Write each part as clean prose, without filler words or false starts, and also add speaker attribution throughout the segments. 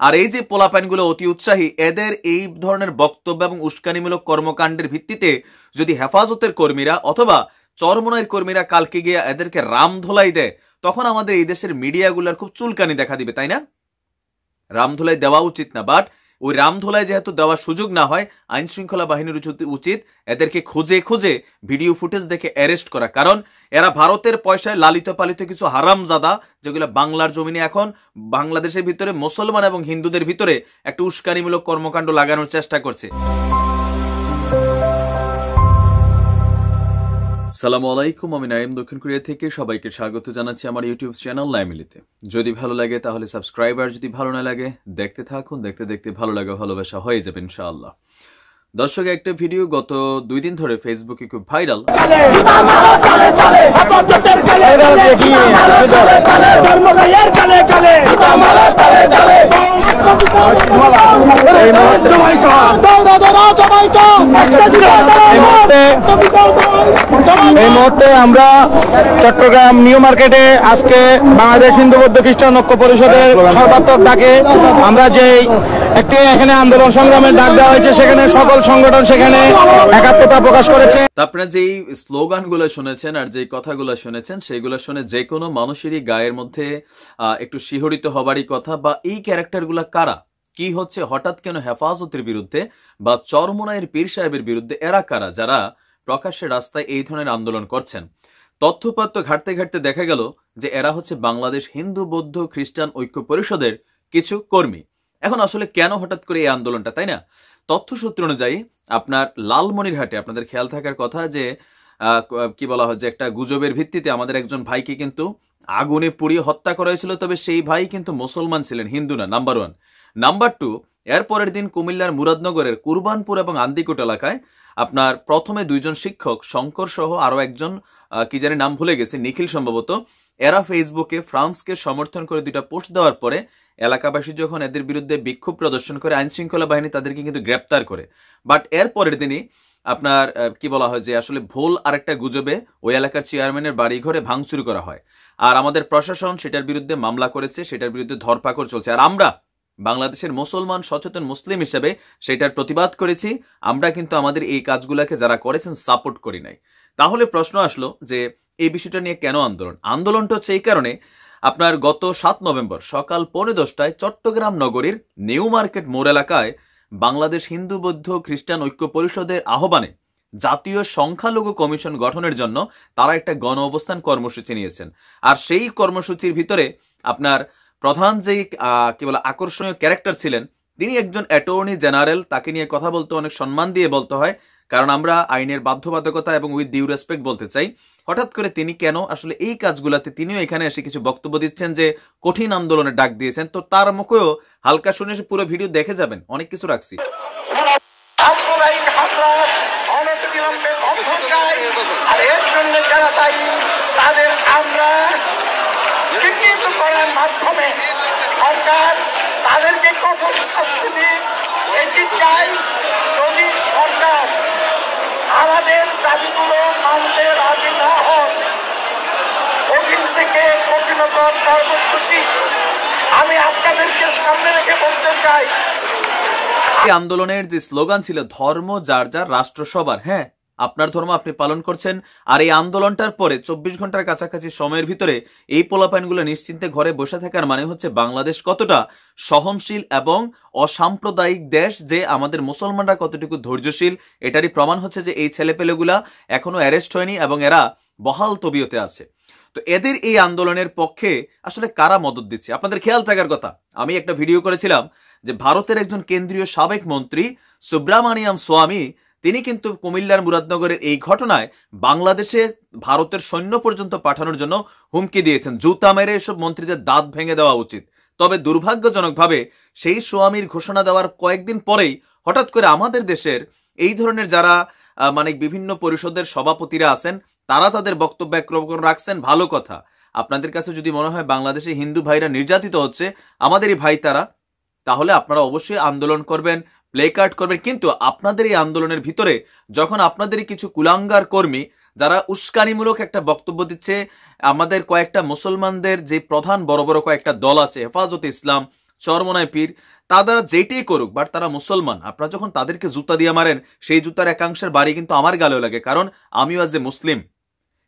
Speaker 1: আর এই যে পোলাপাইনগুলো অতি উৎসাহী, এদের এই ধরনের বক্তব্য এবং উস্কানিমূলক কর্মকাণ্ডের ভিত্তিতে যদি হেফাজতের কর্মীরা অথবা চরমনাইয়ের কর্মীরা কালকে গিয়ে এদেরকে রামধোলাই দেয়, তখন আমাদের এই দেশের মিডিয়াগুলোর খুব চুলকানি দেখা দিবে, তাই না? রামধোলাই দেওয়া উচিত না, বাট ওই রামধোলাই যেহেতু দেওয়ার সুযোগ না হয়, আইন শৃঙ্খলা বাহিনীর উচিত এদেরকে খুঁজে খুঁজে ভিডিও ফুটেজ দেখে অ্যারেস্ট করা। কারণ এরা ভারতের পয়সায় লালিত পালিত কিছু হারামজাদা, যেগুলো বাংলার জমিনে এখন বাংলাদেশের ভিতরে মুসলমান এবং হিন্দুদের ভিতরে একটা উস্কানিমূলক কর্মকাণ্ড লাগানোর চেষ্টা করছে। সালামু আলাইকুম, আমি নাইম দক্ষিণ কোরিয়া থেকে সবাইকে স্বাগত জানাচ্ছি আমার ইউটিউব চ্যানেল নাইমিলিতে। যদি ভালো লাগে তাহলে সাবস্ক্রাইব, আর যদি ভালো না লাগে দেখতে থাকুন, দেখতে দেখতে ভালো লাগা ভালোবাসা হয়ে যাবে ইনশাআল্লাহ। দর্শক, একটা ভিডিও গত 2 দিন ধরে ফেসবুকে খুব ভাইরাল।
Speaker 2: এই মুহূর্তে আমরা চট্টগ্রাম নিউ মার্কেটে আজকে বাংলাদেশ হিন্দু বৌদ্ধ খ্রিস্টান ঐক্য পরিষদের সর্বাত্মক ডাকে আমরা যে একটি এখানে আন্দোলন সংগ্রামের ডাক দেওয়া হয়েছে, সেখানে সকল সংগঠন সেখানে একাত্মতা প্রকাশ করেছে।
Speaker 1: আপনারা যেই স্লোগানগুলো শুনেছেন আর যেই কথাগুলো শুনেছেন, সেইগুলো শুনে যে কোনো মানুষেরই গায়ের মধ্যে একটু শিহরিত হবারই কথা। বা এই ক্যারেক্টারগুলা কারা, কি হচ্ছে, হঠাৎ কেন হেফাজতের বিরুদ্ধে বা চরমনাইয়ের পীর সাহেবের বিরুদ্ধে এরা কারা যারা প্রকাশ্যে রাস্তায় এই ধরনের আন্দোলন করছেন? তথ্যপাত্র ঘাটতে ঘাটতে দেখা গেল যে এরা হচ্ছে বাংলাদেশ হিন্দু বৌদ্ধ খ্রিস্টান ঐক্য পরিষদের কিছু কর্মী। এখন আসলে কেন হঠাৎ করে এই আন্দোলনটা, তাই না? তথ্যসূত্র অনুযায়ী আপনার লালমনিরহাটে আপনাদের খেয়াল থাকার কথা যে কি বলা হয়, যে একটা গুজবের ভিত্তিতে আমাদের একজন ভাইকে কিন্তু আগুনে পুড়িয়ে হত্যা করা হয়েছিল। তবে সেই ভাই কিন্তু মুসলমান ছিলেন, হিন্দু না, নাম্বার 1। নাম্বার 2, এর পরের দিন কুমিল্লার মুরাদনগরের কুরবানপুর এবং আন্দিকোট এলাকায় আপনার প্রথমে 2 জন শিক্ষক, শঙ্কর সহ আরো একজন কি জানি নাম ভুলে গেছে, নিখিল সম্ভবত, এরা ফেসবুকে ফ্রান্সকে সমর্থন করে 2টা পোস্ট দেওয়ার পরে এলাকাবাসী যখন এদের বিরুদ্ধে বিক্ষোভ প্রদর্শন করে, আইন শৃঙ্খলা বাহিনী তাদেরকে কিন্তু গ্রেপ্তার করে। বাট এর পরের দিনই আপনার কি বলা হয় যে আসলে ভুল আরেকটা গুজবে ওই এলাকার চেয়ারম্যানের বাড়ি ঘরে ভাঙচুর করা হয়। আর আমাদের প্রশাসন সেটার বিরুদ্ধে মামলা করেছে, সেটার বিরুদ্ধে ধরপাকড় চলছে। আর আমরা বাংলাদেশের মুসলমান সচেতন মুসলিম হিসেবে সেটার প্রতিবাদ করেছি। আমরা কিন্তু আমাদের এই কাজগুলোকে যারা করেছেন সাপোর্ট করি নাই। তাহলে প্রশ্ন আসলো যে এই বিষয়টা নিয়ে কেন আন্দোলন? আন্দোলনটা হচ্ছে এই কারণে, আপনার গত 7 নভেম্বর সকাল 10:45টায় চট্টগ্রাম নগরীর নিউ মার্কেট মোড় এলাকায় বাংলাদেশ হিন্দু বৌদ্ধ খ্রিস্টান ঐক্য পরিষদের আহ্বানে জাতীয় সংখ্যালঘু কমিশন গঠনের জন্য তারা একটা গণ অবস্থান কর্মসূচি নিয়েছেন। আর সেই কর্মসূচির ভিতরে আপনার প্রধান যেই কি বলে আকর্ষণীয় ক্যারেক্টার ছিলেন, তিনি একজন অ্যাটর্নি জেনারেল। তাকে নিয়ে কথা বলতে অনেক সম্মান দিয়ে বলতে হয়, কারণ আমরা আইনের বাধ্যবাধকতা এবং উইথ ডিউ রেসপেক্ট বলতে চাই। হঠাৎ করে তিনি কেন আসলে এই কাজগুলাতে, তিনিও এখানে এসে কিছু বক্তব্য দিচ্ছেন যে কঠিন আন্দোলনের ডাক দিয়েছেন। তো তার মুখেও হালকা শুনে পুরো ভিডিও দেখে যাবেন, অনেক কিছু রাখছি।
Speaker 3: মাধ্যমে সরকার তাদেরকে কঠোর শাস্তি দিয়ে এটি চাই। যদি সরকার আমাদের দাবিগুলো মানতে রাজি না হন, কঠিন থেকে কঠিনতর কর্মসূচি আমি আপনাদেরকে সামনে রেখে বলতে চাই।
Speaker 1: এই আন্দোলনের যে স্লোগান ছিল, ধর্ম যার যার রাষ্ট্র সবার। হ্যাঁ, আপনার ধর্ম আপনি পালন করছেন। আর এই আন্দোলনটার পরে 24 ঘন্টার কাছাকাছি সময়ের ভিতরে এই পোলাপাইনগুলো নিশ্চিন্তে ঘরে বসে থাকার মানে হচ্ছে বাংলাদেশ কতটা সহনশীল এবং অসাম্প্রদায়িক দেশ, যে আমাদের মুসলমানরা কতটুকু ধৈর্যশীল, এটারই প্রমাণ হচ্ছে যে এই ছেলেপেলেগুলা এখনো অ্যারেস্ট হয়নি এবং এরা বহাল তবিয়তে আছে। তো এদের এই আন্দোলনের পক্ষে আসলে কারা মদত দিচ্ছে আপনাদের খেয়াল থাকার কথা। আমি একটা ভিডিও করেছিলাম যে ভারতের একজন কেন্দ্রীয় সাবেক মন্ত্রী সুব্রামানিয়াম স্বামী, তিনি কিন্তু কুমিল্লার মুরাদনগরের এই ঘটনায় বাংলাদেশে ভারতের সৈন্য পর্যন্ত পাঠানোর জন্য হুমকি দিয়েছেন। জুতা মেরে এসব মন্ত্রীদের দাঁত ভেঙে দেওয়া উচিত। তবে দুর্ভাগ্যজনকভাবে সেই স্বামীর ঘোষণা দেওয়ার কয়েকদিন পরেই হঠাৎ করে আমাদের দেশের এই ধরনের যারা মানে বিভিন্ন পরিষদের সভাপতিরা আছেন, তারা তাদের বক্তব্য একরকম রাখছেন। ভালো কথা। আপনাদের কাছে যদি মনে হয় বাংলাদেশে হিন্দু ভাইরা নির্যাতিত হচ্ছে, আমাদেরই ভাই তারা, তাহলে আপনারা অবশ্যই আন্দোলন করবেন, প্লে কার্ড করবেন। কিন্তু আপনাদের এই আন্দোলনের ভিতরে যখন আপনাদেরই কিছু কুলাঙ্গার কর্মী যারা উস্কানিমূলক একটা বক্তব্য দিচ্ছে, আমাদের কয়েকটা মুসলমানদের যে প্রধান বড় বড় কয়েকটা দল আছে, হেফাজতে ইসলাম, চরমনায় পীর, তারা যেটাই করুক, বাট তারা মুসলমান। আপনারা যখন তাদেরকে জুতা দিয়ে মারেন, সেই জুতার একাংশের বাড়ি কিন্তু আমার গালেও লাগে, কারণ আমিও আজ এ মুসলিম।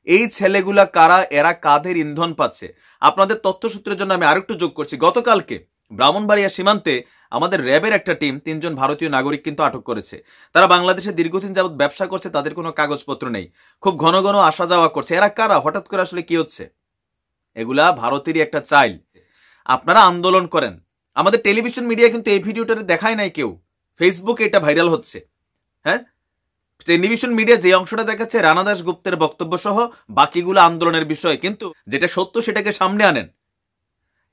Speaker 1: এই ছেলেগুলা কারা, এরা কাদের ইন্ধন পাচ্ছে? আপনাদের তথ্যসূত্রের জন্য আমি আরেকটু যোগ করছি, গতকালকে ব্রাহ্মণবাড়িয়া সীমান্তে আমাদের র্যাবের একটা টিম 3 জন ভারতীয় নাগরিক কিন্তু আটক করেছে। তারা বাংলাদেশে দীর্ঘদিন যাবৎ ব্যবসা করছে, তাদের কোনো কাগজপত্র নেই, খুব ঘন ঘন আসা যাওয়া করছে। এরা কারা, হঠাৎ করে আসলে কি হচ্ছে? এগুলা ভারতেরই একটা চাইল। আপনারা আন্দোলন করেন, আমাদের টেলিভিশন মিডিয়া কিন্তু এই ভিডিওটা দেখায় নাই কেউ, ফেসবুকে এটা ভাইরাল হচ্ছে। হ্যাঁ, টেলিভিশন মিডিয়া যে অংশটা দেখাচ্ছে রানা দাস গুপ্তের বক্তব্য সহ বাকিগুলো আন্দোলনের বিষয়, কিন্তু যেটা সত্য সেটাকে সামনে আনেন।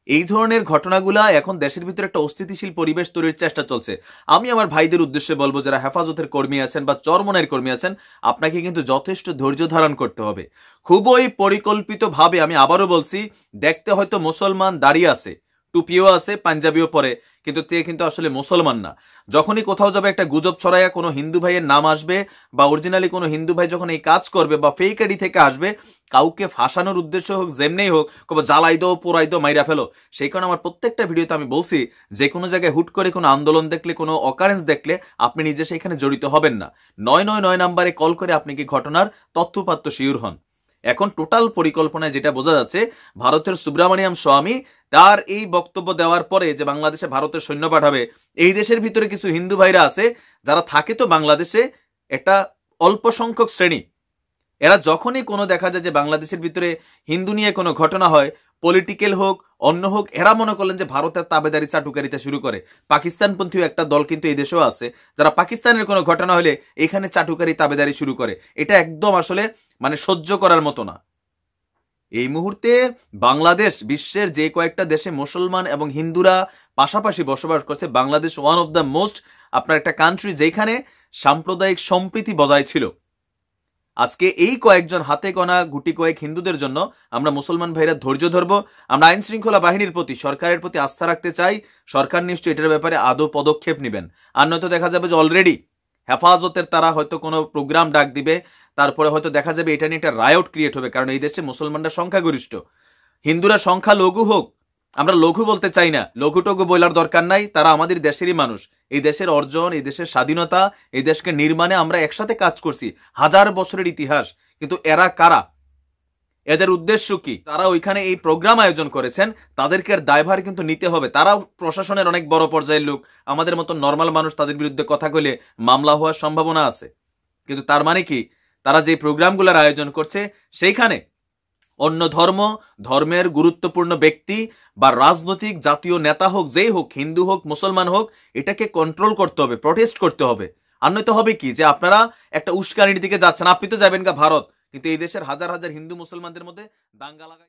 Speaker 1: এই ধরনের ঘটনাগুলা এখন দেশের ভিতরে একটা অস্থিতিশীল পরিবেশ তৈরির চেষ্টা চলছে। আমি আমার ভাইদের উদ্দেশ্যে বলবো, যারা হেফাজতের কর্মী আছেন বা চরমনের কর্মী আছেন, আপনাকে কিন্তু যথেষ্ট ধৈর্য ধারণ করতে হবে। খুবই পরিকল্পিতভাবে, আমি আবারও বলছি, দেখতে হয়তো মুসলমান দাঁড়িয়ে আছে, টুপিও আছে, পাঞ্জাবিও পরে, কিন্তু তে কিন্তু আসলে মুসলমান না। যখনই কোথাও যাবে একটা গুজব ছড়াইয়া কোনো হিন্দু ভাইয়ের নাম আসবে, বা অরিজিনালি কোনো হিন্দু ভাই যখন এই কাজ করবে বা ফেক আইডি থেকে আসবে, কাউকে ফাঁসানোর উদ্দেশ্য হোক, যেমনেই হোক, কবে জ্বালাই দো, পোড়াই দো, মাইরা ফেলো। সেই কারণে আমার প্রত্যেকটা ভিডিওতে আমি বলছি, যে কোনো জায়গায় হুট করে কোনো আন্দোলন দেখলে, কোনো অকারেন্স দেখলে আপনি নিজে সেখানে জড়িত হবেন না। 999 নাম্বারে কল করে আপনি কি ঘটনার তথ্যপাত্য শিওর হন। এখন টোটাল পরিকল্পনায় যেটা বোঝা যাচ্ছে, ভারতের সুব্রামণিয়াম স্বামী তার এই বক্তব্য দেওয়ার পরে যে বাংলাদেশে ভারতের সৈন্য পাঠাবে, এই দেশের ভিতরে কিছু হিন্দু ভাইরা আছে যারা থাকে তো বাংলাদেশে, একটা অল্প সংখ্যক শ্রেণী, এরা যখনই কোনো দেখা যায় যে বাংলাদেশের ভিতরে হিন্দু নিয়ে কোনো ঘটনা হয়, পলিটিক্যাল হোক অন্য হোক, এরা মনে করলেন যে ভারতের তাবেদারি চাটুকারিতা শুরু করে। পাকিস্তানপন্থীও একটা দল কিন্তু এই দেশেও আছে, যারা পাকিস্তানের কোনো ঘটনা হলে এখানে চাটুকারি তাবেদারি শুরু করে। এটা একদম আসলে মানে সহ্য করার মতো না। এই মুহূর্তে বাংলাদেশ বিশ্বের যে কয়েকটা দেশে মুসলমান এবং হিন্দুরা পাশাপাশি বসবাস করছে, Bangladesh one of the most আপনার একটা কান্ট্রি যেখানে সাম্প্রদায়িক সম্প্রীতি বজায় ছিল। আজকে এই কয়েকজন হাতে গোনা গুটি কয়েক হিন্দুদের জন্য আমরা মুসলমান ভাইরা ধৈর্য ধরবো। আমরা আইন শৃঙ্খলা বাহিনীর প্রতি, সরকারের প্রতি আস্থা রাখতে চাই। সরকার নিশ্চয়ই এটার ব্যাপারে আদৌ পদক্ষেপ নেবেন। আর নয়তো দেখা যাবে যে অলরেডি হেফাজতের তারা হয়তো কোনো প্রোগ্রাম ডাক দিবে, তারপরে হয়তো দেখা যাবে এটা নিয়ে একটা রায়ট ক্রিয়েট হবে, কারণ এই দেশে মুসলমানরা সংখ্যাগরিষ্ঠ, হিন্দুরা সংখ্যা লঘু হোক, আমরা লঘু বলতে চাই না, লঘু টঘু বলার দরকার নাই, তারা আমাদের দেশেরই মানুষ। এই দেশের অর্জন, এই দেশের স্বাধীনতা, এই দেশকে নির্মাণে আমরা একসাথে কাজ করছি, 1000 বছরের ইতিহাস। কিন্তু এরা কারা, এদের উদ্দেশ্য কি? তারা ওইখানে এই প্রোগ্রাম আয়োজন করেছেন, তাদেরকে আর দায়ভার কিন্তু নিতে হবে। তারাও প্রশাসনের অনেক বড় পর্যায়ের লোক, আমাদের মতো নর্মাল মানুষ তাদের বিরুদ্ধে কথা কইলে মামলা হওয়ার সম্ভাবনা আছে। কিন্তু তার মানে কি, তারা যে প্রোগ্রামগুলোর আয়োজন করছে সেইখানে অন্য ধর্মের গুরুত্বপূর্ণ ব্যক্তি বা রাজনৈতিক জাতীয় নেতা হোক, যেই হোক, হিন্দু হোক মুসলমান হোক, এটাকে কন্ট্রোল করতে হবে, প্রটেস্ট করতে হবে। আর নয়তো হবে কি, যে আপনারা একটা উস্কানির দিকে যাচ্ছেন। আপনি তো যাবেন গা ভারত, কিন্তু এই দেশের হাজার হাজার হিন্দু মুসলমানদের মধ্যে দাঙ্গা লাগায়।